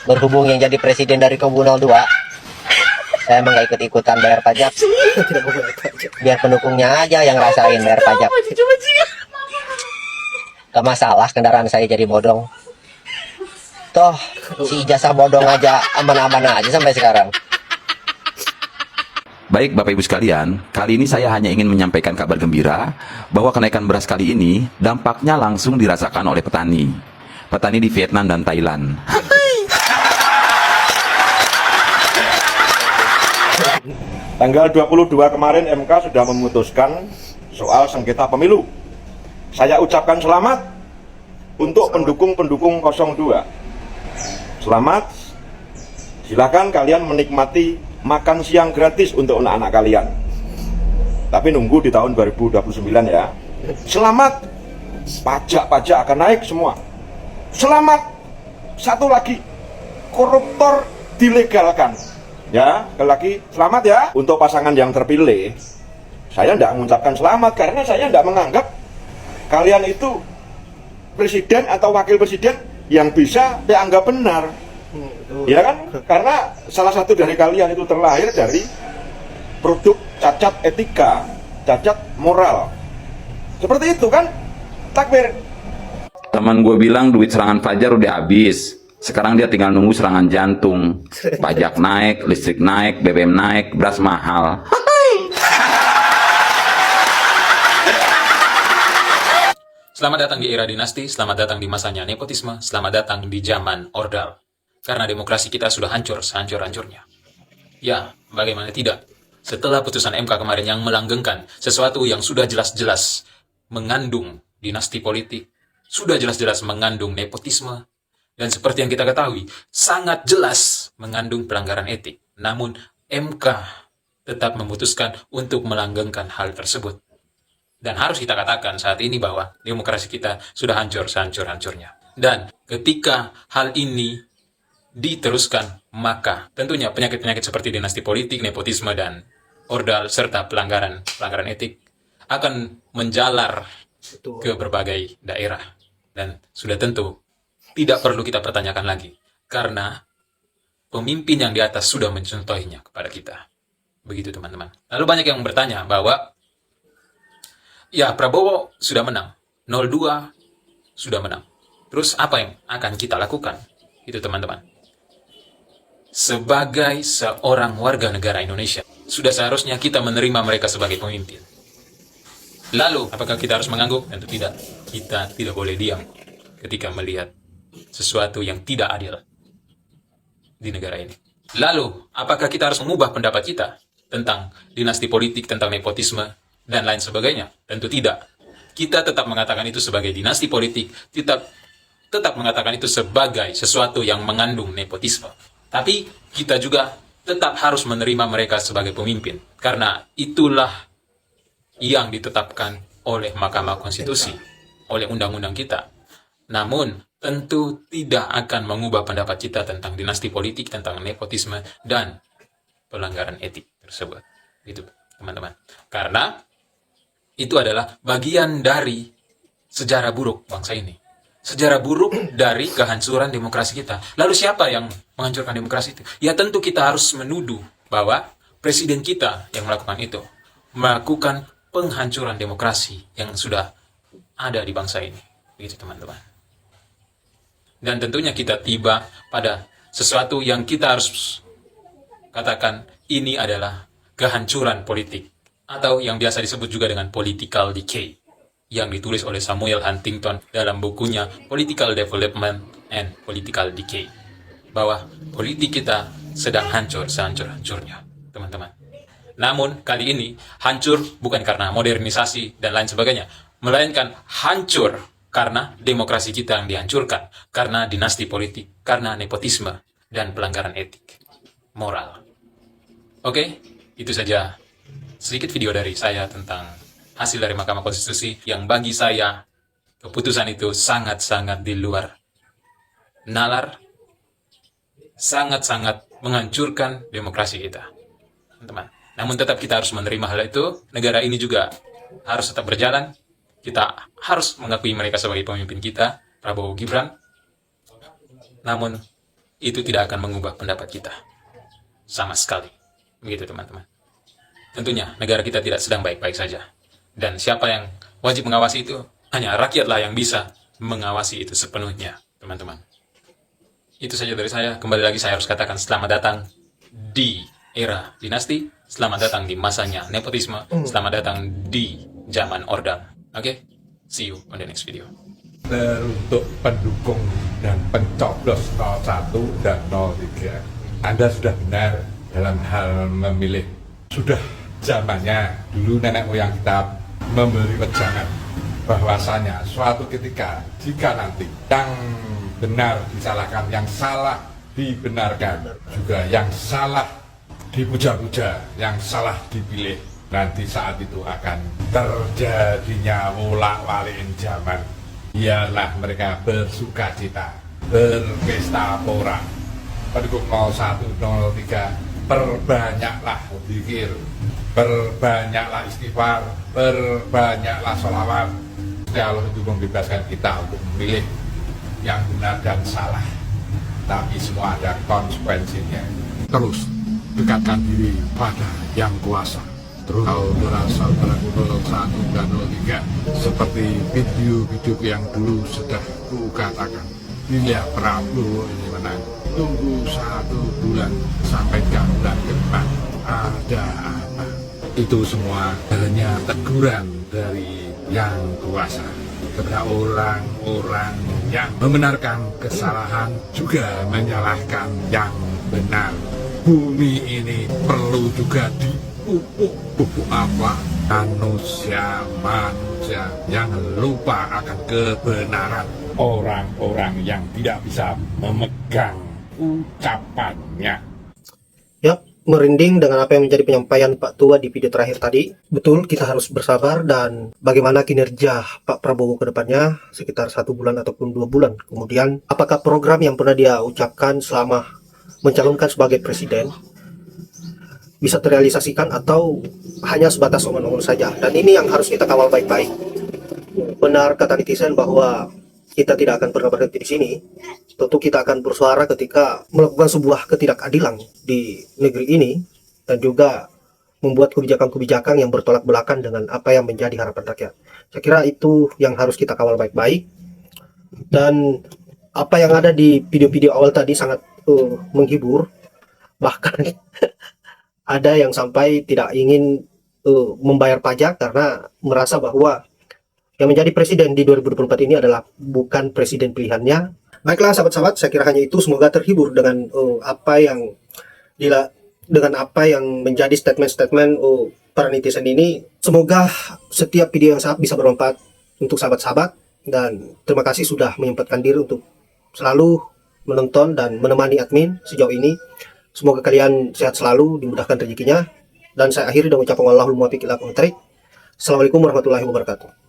Berhubung yang jadi presiden dari kubu 02, saya emang gak ikut-ikutan bayar pajak. Biar pendukungnya aja yang rasain bayar pajak. Gak masalah kendaraan saya jadi bodong. Toh si ijazah bodong aja aman-aman aja sampai sekarang. Baik Bapak Ibu sekalian, kali ini saya hanya ingin menyampaikan kabar gembira bahwa kenaikan beras kali ini dampaknya langsung dirasakan oleh petani. Petani di Vietnam dan Thailand. Tanggal 22 kemarin MK sudah memutuskan soal sengketa pemilu. Saya ucapkan selamat untuk pendukung-pendukung 02. Selamat, silakan kalian menikmati makan siang gratis untuk anak-anak kalian. Tapi nunggu di tahun 2029 ya. Selamat, pajak-pajak akan naik semua. Selamat, satu lagi, koruptor dilegalkan. Ya, sekali lagi selamat ya untuk pasangan yang terpilih. Saya tidak mengucapkan selamat karena saya tidak menganggap kalian itu presiden atau wakil presiden yang bisa dianggap benar. Ya kan? Karena salah satu dari kalian itu terlahir dari produk cacat etika, cacat moral. Seperti itu kan? Takbir. Teman gue bilang duit serangan fajar udah habis. Sekarang dia tinggal nunggu serangan jantung. Pajak naik, listrik naik, BBM naik, beras mahal. Selamat datang di era dinasti, selamat datang di masanya nepotisme, selamat datang di zaman ordal. Karena demokrasi kita sudah hancur sehancur-hancurnya. Ya, bagaimana tidak? Setelah putusan MK kemarin yang melanggengkan sesuatu yang sudah jelas-jelas mengandung dinasti politik, sudah jelas-jelas mengandung nepotisme, dan seperti yang kita ketahui, sangat jelas mengandung pelanggaran etik. Namun, MK tetap memutuskan untuk melanggengkan hal tersebut. Dan harus kita katakan saat ini bahwa demokrasi kita sudah hancur sehancur-hancurnya. Dan ketika hal ini diteruskan, maka tentunya penyakit-penyakit seperti dinasti politik, nepotisme, dan ordal, serta pelanggaran etik akan menjalar ke berbagai daerah. Dan sudah tentu tidak perlu kita pertanyakan lagi, karena pemimpin yang di atas sudah mencontohinya kepada kita. Begitu teman-teman. Lalu banyak yang bertanya bahwa ya, Prabowo sudah menang, 02 sudah menang. Terus apa yang akan kita lakukan? Itu teman-teman. Sebagai seorang warga negara Indonesia, sudah seharusnya kita menerima mereka sebagai pemimpin. Lalu, apakah kita harus mengangguk? Tentu tidak. Kita tidak boleh diam ketika melihat sesuatu yang tidak adil di negara ini. Lalu, apakah kita harus mengubah pendapat kita tentang dinasti politik, tentang nepotisme, dan lain sebagainya? Tentu tidak. Kita tetap mengatakan itu sebagai dinasti politik, tetap mengatakan itu sebagai sesuatu yang mengandung nepotisme. Tapi kita juga tetap harus menerima mereka sebagai pemimpin, karena itulah yang ditetapkan oleh Mahkamah Konstitusi, oleh undang-undang kita. Namun, tentu tidak akan mengubah pendapat kita tentang dinasti politik, tentang nepotisme, dan pelanggaran etik tersebut. Itu teman-teman. Karena itu adalah bagian dari sejarah buruk bangsa ini. Sejarah buruk dari kehancuran demokrasi kita. Lalu siapa yang menghancurkan demokrasi itu? Ya tentu kita harus menuduh bahwa presiden kita yang melakukan itu. Melakukan penghancuran demokrasi yang sudah ada di bangsa ini. Begitu teman-teman. Dan tentunya kita tiba pada sesuatu yang kita harus katakan ini adalah kehancuran politik. Atau yang biasa disebut juga dengan political decay, yang ditulis oleh Samuel Huntington dalam bukunya Political Development and Political Decay. Bahwa politik kita sedang hancur sehancur-hancurnya, teman-teman. Namun, kali ini hancur bukan karena modernisasi dan lain sebagainya, melainkan hancur karena demokrasi kita yang dihancurkan, karena dinasti politik, karena nepotisme, dan pelanggaran etik, moral. Oke, itu saja sedikit video dari saya tentang hasil dari Mahkamah Konstitusi yang bagi saya keputusan itu sangat-sangat di luar nalar, sangat-sangat menghancurkan demokrasi kita, teman-teman. Namun tetap kita harus menerima hal itu. Negara ini juga harus tetap berjalan. Kita harus mengakui mereka sebagai pemimpin kita, Prabowo Gibran. Namun itu tidak akan mengubah pendapat kita sama sekali. Begitu teman-teman. Tentunya negara kita tidak sedang baik-baik saja. Dan siapa yang wajib mengawasi itu? Hanya rakyatlah yang bisa mengawasi itu sepenuhnya, teman-teman. Itu saja dari saya. Kembali lagi saya harus katakan selamat datang di era dinasti. Selamat datang di masanya nepotisme. Selamat datang di zaman Orde. Oke? See you on the next video. Untuk pendukung dan pencoblos 01 dan 03, Anda sudah benar dalam hal memilih. Sudah zamannya dulu nenek moyang kita memberi wejangan bahwasanya suatu ketika jika nanti yang benar disalahkan, yang salah dibenarkan, juga yang salah dipuja-puja, yang salah dipilih, nanti saat itu akan terjadinya wolak-walikin zaman. Biarlah mereka bersuka cita, berpesta pora. Pendukung 01, 03, perbanyaklah zikir, perbanyaklah istighfar, perbanyaklah sholawat. Allah itu membebaskan kita untuk memilih yang benar dan salah, tapi semua ada konsekuensinya. Terus dekatkan diri pada yang kuasa. Terus saudara-saudaraku 01 dan 03, seperti video-video yang dulu sudah kukatakan, pilih Prabowo ini menang. Tunggu 1 bulan sampai 3 bulan ke depan ada apa? Itu semua hanya teguran dari yang kuasa kepada orang-orang yang membenarkan kesalahan, juga menyalahkan yang benar. Bumi ini perlu juga dipupuk apa? Manusia yang lupa akan kebenaran. Orang-orang yang tidak bisa memegang ucapannya. Ya, merinding dengan apa yang menjadi penyampaian Pak Tua di video terakhir tadi. Betul, kita harus bersabar, dan bagaimana kinerja Pak Prabowo ke depannya sekitar 1 bulan ataupun 2 bulan. Kemudian, apakah program yang pernah dia ucapkan selama mencalonkan sebagai presiden bisa terrealisasikan atau hanya sebatas omong-omong saja. Dan ini yang harus kita kawal baik-baik. Benar kata netizen bahwa kita tidak akan pernah berhenti di sini. Tentu kita akan bersuara ketika melakukan sebuah ketidakadilan di negeri ini, dan juga membuat kebijakan-kebijakan yang bertolak belakang dengan apa yang menjadi harapan rakyat. Saya kira itu yang harus kita kawal baik-baik. Dan apa yang ada di video-video awal tadi sangat menghibur. Bahkan ada yang sampai tidak ingin membayar pajak karena merasa bahwa yang menjadi presiden di 2024 ini adalah bukan presiden pilihannya. Baiklah sahabat-sahabat, saya kira hanya itu. Semoga terhibur dengan apa yang menjadi statement-statement para netizen ini. Semoga setiap video yang bisa bermanfaat untuk sahabat-sahabat, dan terima kasih sudah menyempatkan diri untuk selalu menonton dan menemani admin sejauh ini. Semoga kalian sehat selalu, dimudahkan rezekinya, dan saya akhiri dengan ucapan Allahumma fiqh ila. Assalamualaikum warahmatullahi wabarakatuh.